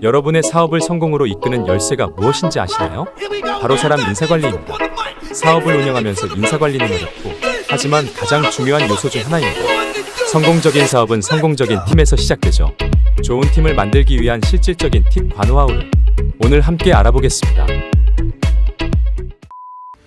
여러분의 사업을 성공으로 이끄는 열쇠가 무엇인지 아시나요? 바로 사람 인사관리입니다. 사업을 운영하면서 인사관리는 어렵고 하지만 가장 중요한 요소 중 하나입니다. 성공적인 사업은 성공적인 팀에서 시작되죠. 좋은 팀을 만들기 위한 실질적인 팁 관호하우를 오늘 함께 알아보겠습니다.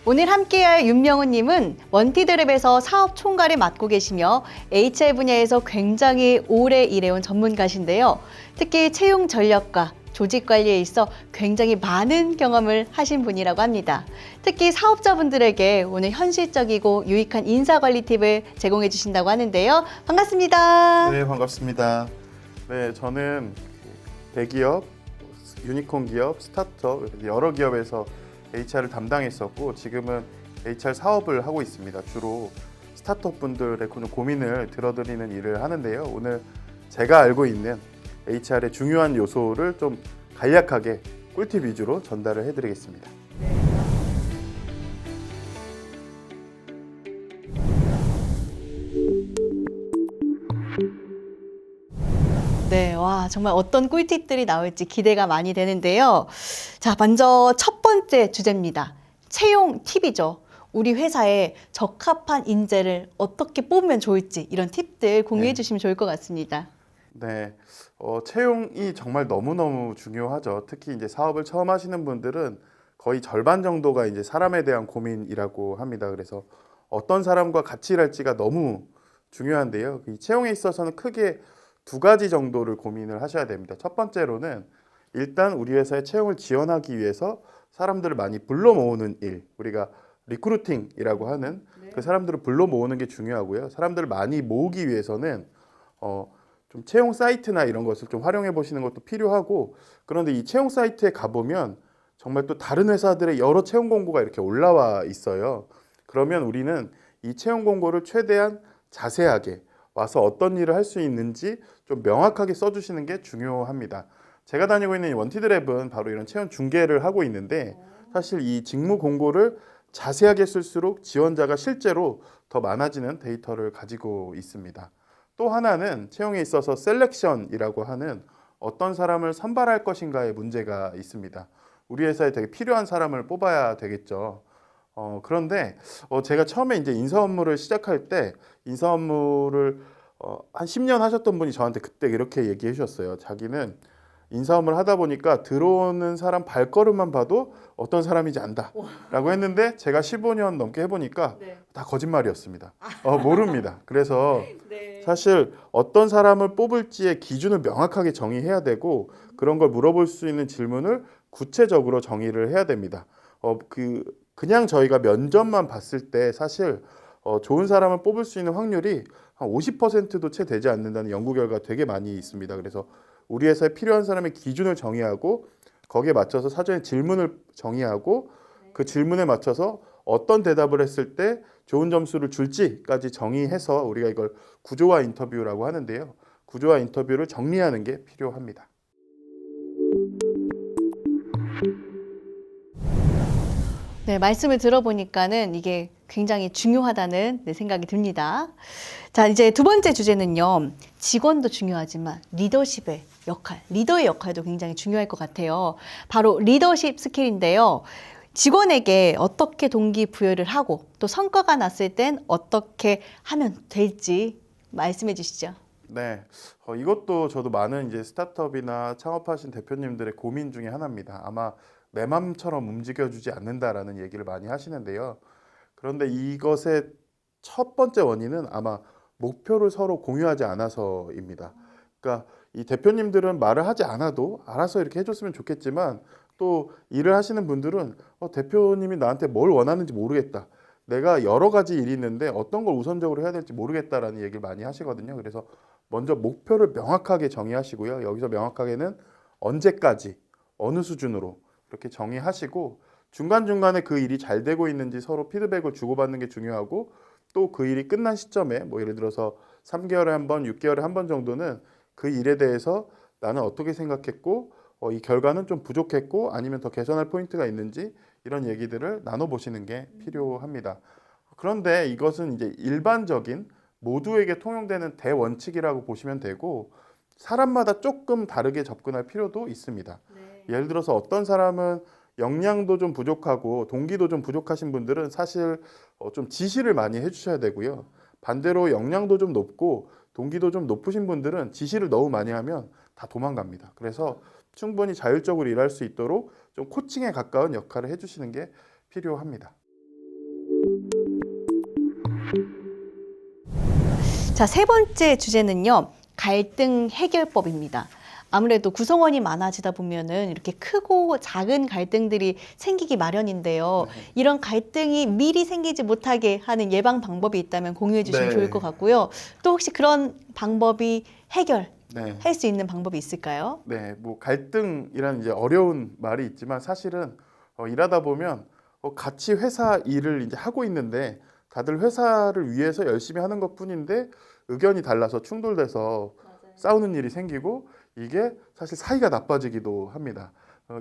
오늘 함께할 윤명훈님은 원티드랩에서 사업 총괄을 맡고 계시며 HR 분야에서 굉장히 오래 일해온 전문가신데요. 특히 채용 전략과 조직 관리에 있어 굉장히 많은 경험을 하신 분이라고 합니다. 특히 사업자분들에게 오늘 현실적이고 유익한 인사관리 팁을 제공해 주신다고 하는데요. 반갑습니다. 네, 반갑습니다. 네, 저는 대기업, 유니콘 기업, 스타트업 여러 기업에서 HR을 담당했었고 지금은 HR 사업을 하고 있습니다. 주로 스타트업 분들의 고민을 들어드리는 일을 하는데요. 오늘 제가 알고 있는 HR의 중요한 요소를 좀 간략하게 꿀팁 위주로 전달을 해드리겠습니다. 네, 와, 정말 어떤 꿀팁들이 나올지 기대가 많이 되는데요. 자, 먼저 첫 번째 주제입니다. 채용 팁이죠. 우리 회사에 적합한 인재를 어떻게 뽑으면 좋을지 이런 팁들 공유해 주시면 좋을 것 같습니다. 네, 채용이 정말 너무너무 중요하죠. 특히 이제 사업을 처음 하시는 분들은 거의 절반 정도가 이제 사람에 대한 고민이라고 합니다. 그래서 어떤 사람과 같이 일할지가 너무 중요한데요. 이 채용에 있어서는 크게 두 가지 정도를 고민을 하셔야 됩니다. 첫 번째로는 일단 우리 회사에 채용을 지원하기 위해서 사람들을 많이 불러 모으는 일, 우리가 리크루팅이라고 하는 그 사람들을 불러 모으는 게 중요하고요. 사람들을 많이 모으기 위해서는 좀 채용 사이트나 이런 것을 좀 활용해 보시는 것도 필요하고, 그런데 이 채용 사이트에 가보면 정말 또 다른 회사들의 여러 채용 공고가 이렇게 올라와 있어요. 그러면 우리는 이 채용 공고를 최대한 자세하게 와서 어떤 일을 할 수 있는지 좀 명확하게 써주시는 게 중요합니다. 제가 다니고 있는 원티드랩은 바로 이런 채용 중개를 하고 있는데, 사실 이 직무 공고를 자세하게 쓸수록 지원자가 실제로 더 많아지는 데이터를 가지고 있습니다. 또 하나는 채용에 있어서 셀렉션이라고 하는 어떤 사람을 선발할 것인가에 문제가 있습니다. 우리 회사에 되게 필요한 사람을 뽑아야 되겠죠. 그런데 제가 처음에 이제 인사 업무를 시작할 때 인사 업무를 한 10년 하셨던 분이 저한테 그때 이렇게 얘기해 주셨어요. 자기는 인사 업무를 하다 보니까 들어오는 사람 발걸음만 봐도 어떤 사람인지 안다라고 했는데, 제가 15년 넘게 해보니까 다 거짓말이었습니다. 모릅니다. 그래서 사실 어떤 사람을 뽑을지의 기준을 명확하게 정의해야 되고, 그런 걸 물어볼 수 있는 질문을 구체적으로 정의를 해야 됩니다. 그냥 저희가 면접만 봤을 때 사실 좋은 사람을 뽑을 수 있는 확률이 한 50%도 채 되지 않는다는 연구 결과가 되게 많이 있습니다. 그래서 우리 회사에 필요한 사람의 기준을 정의하고 거기에 맞춰서 사전에 질문을 정의하고 그 질문에 맞춰서 어떤 대답을 했을 때 좋은 점수를 줄지까지 정의해서 우리가 이걸 구조화 인터뷰라고 하는데요. 구조화 인터뷰를 정리하는 게 필요합니다. 네, 말씀을 들어보니까는 이게 굉장히 중요하다는 생각이 듭니다. 자, 이제 두 번째 주제는요. 직원도 중요하지만 리더십의 역할, 리더의 역할도 굉장히 중요할 것 같아요. 바로 리더십 스킬인데요. 직원에게 어떻게 동기부여를 하고 또 성과가 났을 땐 어떻게 하면 될지 말씀해 주시죠. 네, 이것도 저도 많은 이제 스타트업이나 창업하신 대표님들의 고민 중에 하나입니다. 아마 내 맘처럼 움직여주지 않는다라는 얘기를 많이 하시는데요. 그런데 이것의 첫 번째 원인은 아마 목표를 서로 공유하지 않아서입니다. 그러니까 이 대표님들은 말을 하지 않아도 알아서 이렇게 해줬으면 좋겠지만, 또 일을 하시는 분들은 대표님이 나한테 뭘 원하는지 모르겠다, 내가 여러 가지 일이 있는데 어떤 걸 우선적으로 해야 될지 모르겠다라는 얘기를 많이 하시거든요. 그래서 먼저 목표를 명확하게 정의하시고요. 여기서 명확하게는 언제까지, 어느 수준으로 이렇게 정의하시고, 중간중간에 그 일이 잘 되고 있는지 서로 피드백을 주고받는 게 중요하고, 또 그 일이 끝난 시점에 뭐 예를 들어서 3개월에 한 번, 6개월에 한 번 정도는 그 일에 대해서 나는 어떻게 생각했고 이 결과는 좀 부족했고 아니면 더 개선할 포인트가 있는지 이런 얘기들을 나눠보시는 게 필요합니다. 그런데 이것은 이제 일반적인 모두에게 통용되는 대원칙이라고 보시면 되고, 사람마다 조금 다르게 접근할 필요도 있습니다. 예를 들어서 어떤 사람은 역량도 좀 부족하고 동기도 좀 부족하신 분들은 사실 좀 지시를 많이 해주셔야 되고요. 반대로 역량도 좀 높고 동기도 좀 높으신 분들은 지시를 너무 많이 하면 다 도망갑니다. 그래서 충분히 자율적으로 일할 수 있도록 좀 코칭에 가까운 역할을 해주시는 게 필요합니다. 자, 세 번째 주제는요. 갈등 해결법입니다. 아무래도 구성원이 많아지다 보면은 이렇게 크고 작은 갈등들이 생기기 마련인데요. 이런 갈등이 미리 생기지 못하게 하는 예방 방법이 있다면 공유해 주시면 네. 좋을 것 같고요. 또 혹시 그런 방법이 해결할 네. 수 있는 방법이 있을까요? 네, 뭐 갈등이라는 이제 어려운 말이 있지만 사실은 일하다 보면 같이 회사 일을 이제 하고 있는데 다들 회사를 위해서 열심히 하는 것뿐인데 의견이 달라서 충돌돼서 싸우는 일이 생기고 이게 사실 사이가 나빠지기도 합니다.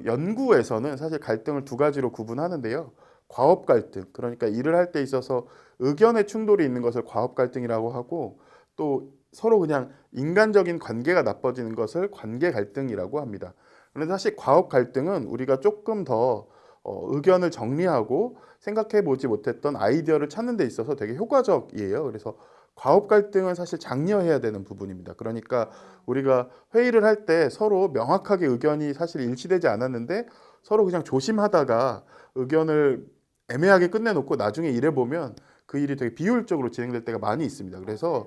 연구에서는 사실 갈등을 두 가지로 구분하는데요. 과업 갈등, 그러니까 일을 할 때 있어서 의견의 충돌이 있는 것을 과업 갈등이라고 하고 또 서로 그냥 인간적인 관계가 나빠지는 것을 관계 갈등이라고 합니다. 그런데 사실 과업 갈등은 우리가 조금 더 의견을 정리하고 생각해 보지 못했던 아이디어를 찾는 데 있어서 되게 효과적이에요. 그래서 과업 갈등은 사실 장려해야 되는 부분입니다. 그러니까 우리가 회의를 할 때 서로 명확하게 의견이 사실 일치되지 않았는데 서로 그냥 조심하다가 의견을 애매하게 끝내놓고 나중에 일해보면 그 일이 되게 비효율적으로 진행될 때가 많이 있습니다. 그래서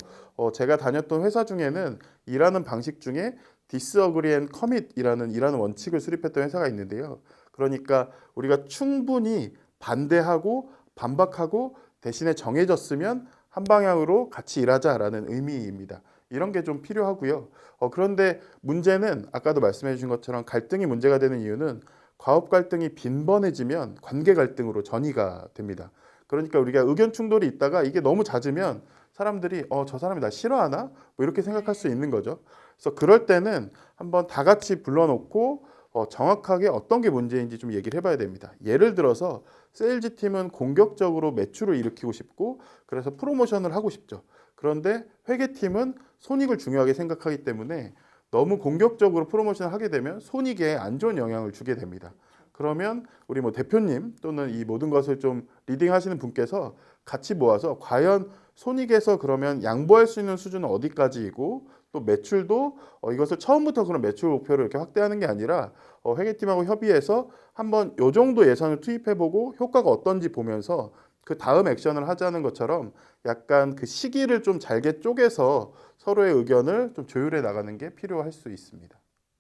제가 다녔던 회사 중에는 일하는 방식 중에 disagree and commit이라는 일하는 원칙을 수립했던 회사가 있는데요. 그러니까 우리가 충분히 반대하고 반박하고 대신에 정해졌으면 한 방향으로 같이 일하자라는 의미입니다. 이런 게 좀 필요하고요. 그런데 문제는 아까도 말씀해 주신 것처럼 갈등이 문제가 되는 이유는 과업 갈등이 빈번해지면 관계 갈등으로 전이가 됩니다. 그러니까 우리가 의견 충돌이 있다가 이게 너무 잦으면 사람들이 저 사람이 나 싫어하나? 뭐 이렇게 생각할 수 있는 거죠. 그래서 그럴 때는 한번 다 같이 불러놓고 정확하게 어떤 게 문제인지 좀 얘기를 해봐야 됩니다. 예를 들어서 세일즈 팀은 공격적으로 매출을 일으키고 싶고 그래서 프로모션을 하고 싶죠. 그런데 회계팀은 손익을 중요하게 생각하기 때문에 너무 공격적으로 프로모션을 하게 되면 손익에 안 좋은 영향을 주게 됩니다. 그러면 우리 뭐 대표님 또는 이 모든 것을 좀 리딩하시는 분께서 같이 모아서 과연 손익에서 그러면 양보할 수 있는 수준은 어디까지이고 또 매출도 이것을 처음부터 그런 매출 목표를 이렇게 확대하는 게 아니라 회계팀하고 협의해서 한번 요 정도 예산을 투입해보고 효과가 어떤지 보면서 그 다음 액션을 하자는 것처럼 약간 그 시기를 좀 잘게 쪼개서 서로의 의견을 좀 조율해 나가는 게 필요할 수 있습니다.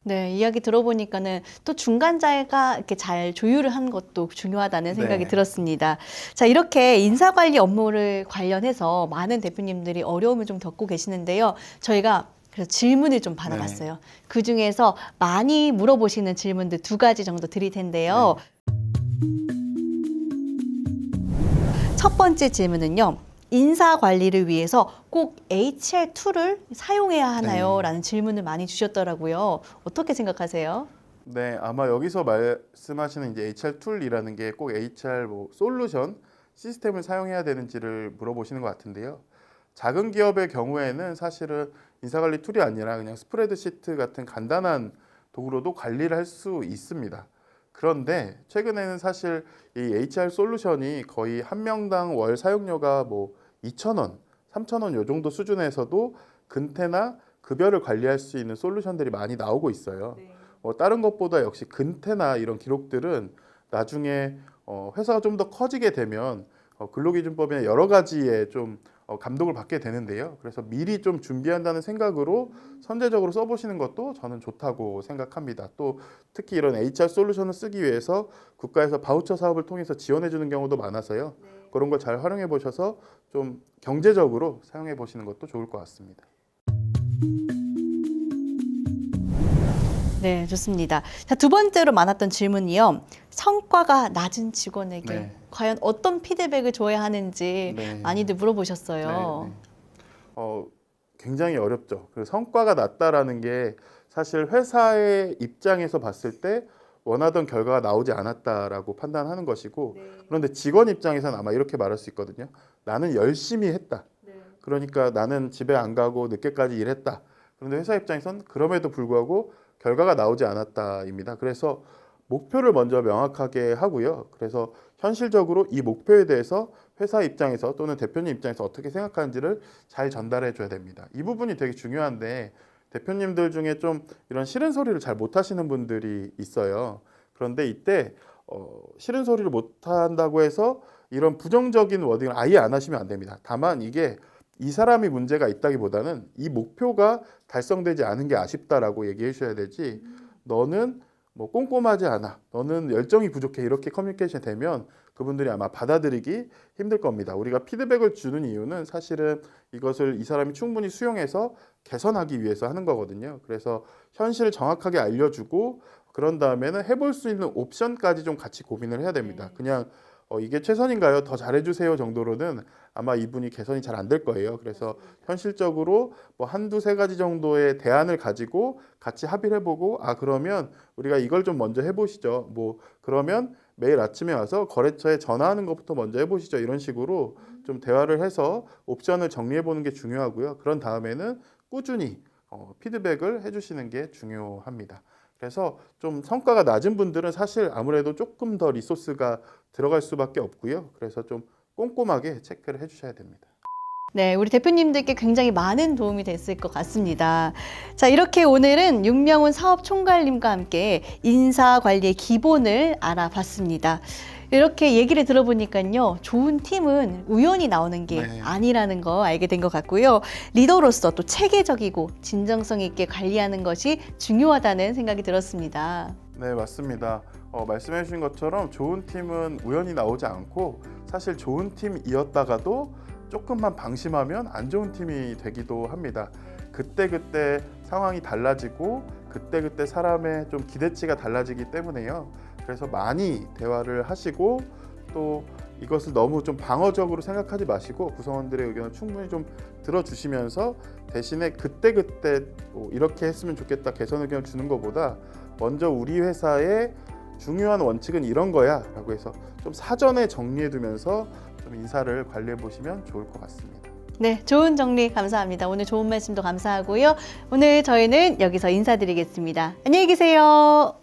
네, 이야기 들어보니까는 또 중간자가 이렇게 잘 조율을 하는 것도 중요하다는 생각이 네. 들었습니다. 자, 이렇게 인사관리 업무를 관련해서 많은 대표님들이 어려움을 좀 겪고 계시는데요. 저희가 그래서 질문을 좀 받아봤어요. 그 중에서 많이 물어보시는 질문들 두 가지 정도 드릴 텐데요. 첫 번째 질문은요. 인사 관리를 위해서 꼭 HR 툴을 사용해야 하나요? 라는 질문을 많이 주셨더라고요. 어떻게 생각하세요? 네, 아마 여기서 말씀하시는 이제 HR 툴이라는 게 꼭 HR 뭐 솔루션 시스템을 사용해야 되는지를 물어보시는 것 같은데요. 작은 기업의 경우에는 사실은 인사관리 툴이 아니라 그냥 스프레드시트 같은 간단한 도구로도 관리를 할 수 있습니다. 그런데 최근에는 사실 이 HR 솔루션이 거의 한 명당 월 사용료가 뭐 2,000원, 3,000원 요 정도 수준에서도 근태나 급여를 관리할 수 있는 솔루션들이 많이 나오고 있어요. 다른 것보다 역시 근태나 이런 기록들은 나중에 회사가 좀 더 커지게 되면 근로기준법이나 여러 가지에 좀 감독을 받게 되는데요. 그래서 미리 좀 준비한다는 생각으로 선제적으로 써보시는 것도 저는 좋다고 생각합니다. 또 특히 이런 HR 솔루션을 쓰기 위해서 국가에서 바우처 사업을 통해서 지원해 주는 경우도 많아서요. 그런 걸 잘 활용해 보셔서 좀 경제적으로 사용해 보시는 것도 좋을 것 같습니다. 네, 좋습니다. 자, 두 번째로 많았던 질문이요. 성과가 낮은 직원에게 네. 과연 어떤 피드백을 줘야 하는지 네. 많이들 물어보셨어요. 굉장히 어렵죠. 그 성과가 낮다라는 게 사실 회사의 입장에서 봤을 때 원하던 결과가 나오지 않았다라고 판단하는 것이고, 그런데 직원 입장에서는 아마 이렇게 말할 수 있거든요. 나는 열심히 했다. 그러니까 나는 집에 안 가고 늦게까지 일했다. 그런데 회사 입장에선 그럼에도 불구하고 결과가 나오지 않았다입니다. 그래서 목표를 먼저 명확하게 하고요. 그래서 현실적으로 이 목표에 대해서 회사 입장에서 또는 대표님 입장에서 어떻게 생각하는지를 잘 전달해 줘야 됩니다. 이 부분이 되게 중요한데 대표님들 중에 좀 이런 싫은 소리를 잘 못하시는 분들이 있어요. 그런데 이때 싫은 소리를 못한다고 해서 이런 부정적인 워딩을 아예 안 하시면 안 됩니다. 다만 이게 이 사람이 문제가 있다기보다는 이 목표가 달성되지 않은 게 아쉽다라고 얘기해 주셔야 되지 너는 뭐 꼼꼼하지 않아, 너는 열정이 부족해 이렇게 커뮤니케이션이 되면 그분들이 아마 받아들이기 힘들 겁니다. 우리가 피드백을 주는 이유는 사실은 이것을 이 사람이 충분히 수용해서 개선하기 위해서 하는 거거든요. 그래서 현실을 정확하게 알려주고 그런 다음에는 해볼 수 있는 옵션까지 좀 같이 고민을 해야 됩니다. 그냥 이게 최선인가요? 더 잘해주세요 정도로는 아마 이분이 개선이 잘 안 될 거예요. 그래서 현실적으로 뭐 한두 세 가지 정도의 대안을 가지고 같이 합의를 해보고 그러면 우리가 이걸 좀 먼저 해보시죠. 뭐 그러면 매일 아침에 와서 거래처에 전화하는 것부터 먼저 해보시죠. 이런 식으로 좀 대화를 해서 옵션을 정리해보는 게 중요하고요. 그런 다음에는 꾸준히 피드백을 해주시는 게 중요합니다. 그래서 좀 성과가 낮은 분들은 사실 아무래도 조금 더 리소스가 들어갈 수밖에 없고요. 그래서 좀 꼼꼼하게 체크를 해주셔야 됩니다. 네, 우리 대표님들께 굉장히 많은 도움이 됐을 것 같습니다. 자, 이렇게 오늘은 윤명훈 사업총괄님과 함께 인사관리의 기본을 알아봤습니다. 이렇게 얘기를 들어보니까요, 좋은 팀은 우연히 나오는 게 네. 아니라는 거 알게 된 것 같고요. 리더로서 또 체계적이고 진정성 있게 관리하는 것이 중요하다는 생각이 들었습니다. 네, 맞습니다. 말씀해 주신 것처럼 좋은 팀은 우연히 나오지 않고 사실 좋은 팀이었다가도 조금만 방심하면 안 좋은 팀이 되기도 합니다. 그때그때 상황이 달라지고 그때그때 사람의 좀 기대치가 달라지기 때문에요. 그래서 많이 대화를 하시고 또 이것을 너무 좀 방어적으로 생각하지 마시고 구성원들의 의견을 충분히 좀 들어주시면서 대신에 그때그때 이렇게 했으면 좋겠다 개선 의견을 주는 것보다 먼저 우리 회사의 중요한 원칙은 이런 거야 라고 해서 좀 사전에 정리해 두면서 좀 인사를 관리해 보시면 좋을 것 같습니다. 네, 좋은 정리 감사합니다. 오늘 좋은 말씀도 감사하고요. 오늘 저희는 여기서 인사드리겠습니다. 안녕히 계세요.